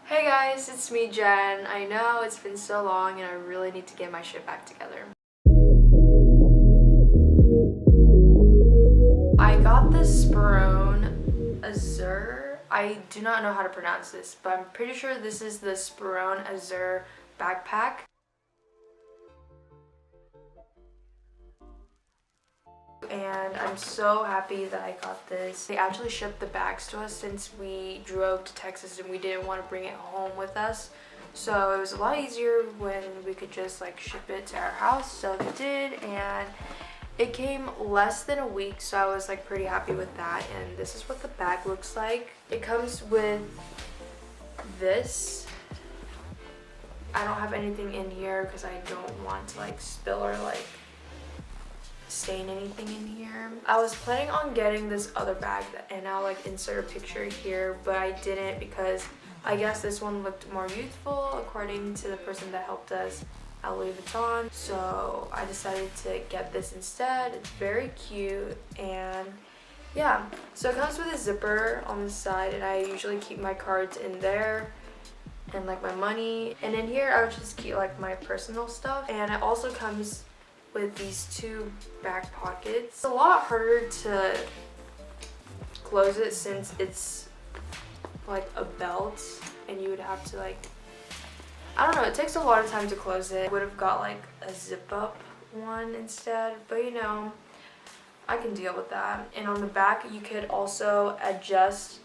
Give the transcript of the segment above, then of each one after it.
Hey guys, it's me Jen. I know it's been so long and I really need to get my shit back together. I got this Sperone Azure. I do not know how to pronounce this, but I'm pretty sure this is the Sperone Azure backpack. And I'm so happy that I got this. They actually shipped the bags to us since we drove to Texas and we didn't want to bring it home with us. So it was a lot easier when we could just like ship it to our house. So they did, and it came less than a week, so I was like pretty happy with that. And this is what the bag looks like. It comes with this. I don't have anything in here because I don't want to like spill or like stain anything in here. I was planning on getting this other bag and I'll like insert a picture here, but I didn't because I guess this one looked more youthful according to the person that helped us at Louis Vuitton. So I decided to get this instead. It's very cute, and yeah. So it comes with a zipper on the side, and I usually keep my cards in there and like my money. And in here I would just keep like my personal stuff. And it also comes with these two back pockets. It's a lot harder to close it since it's like a belt and you would have to like, I don't know, it takes a lot of time to close it. Would have got like a zip up one instead, but you know, I can deal with that. And on the back you could also adjust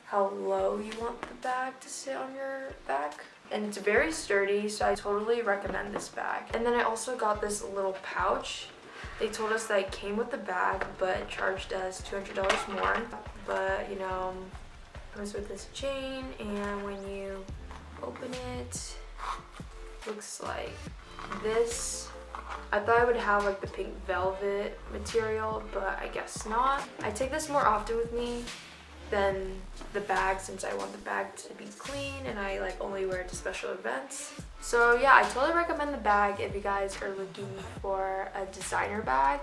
how low you want the bag to sit on your back. And it's very sturdy, so I totally recommend this bag. And then I also got this little pouch. They told us that it came with the bag, but charged us $200 more. But you know, it comes with this chain, and when you open it, looks like this. I thought I would have like the pink velvet material, but I guess not. I take this more often with me than the bag since I want the bag to be clean and I like only wear it to special events. So yeah, I totally recommend the bag if you guys are looking for a designer bag.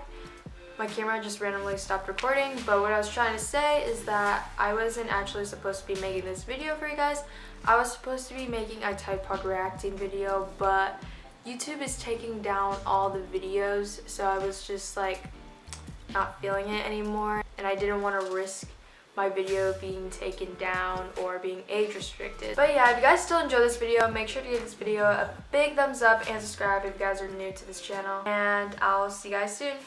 My camera just randomly stopped recording, but what I was trying to say is that I wasn't actually supposed to be making this video for you guys. I was supposed to be making a Tide Pod reacting video, but YouTube is taking down all the videos, so I was just like not feeling it anymore, and I didn't want to risk my video being taken down or being age restricted. But yeah, if you guys still enjoy this video, make sure to give this video a big thumbs up and subscribe if you guys are new to this channel. And I'll see you guys soon.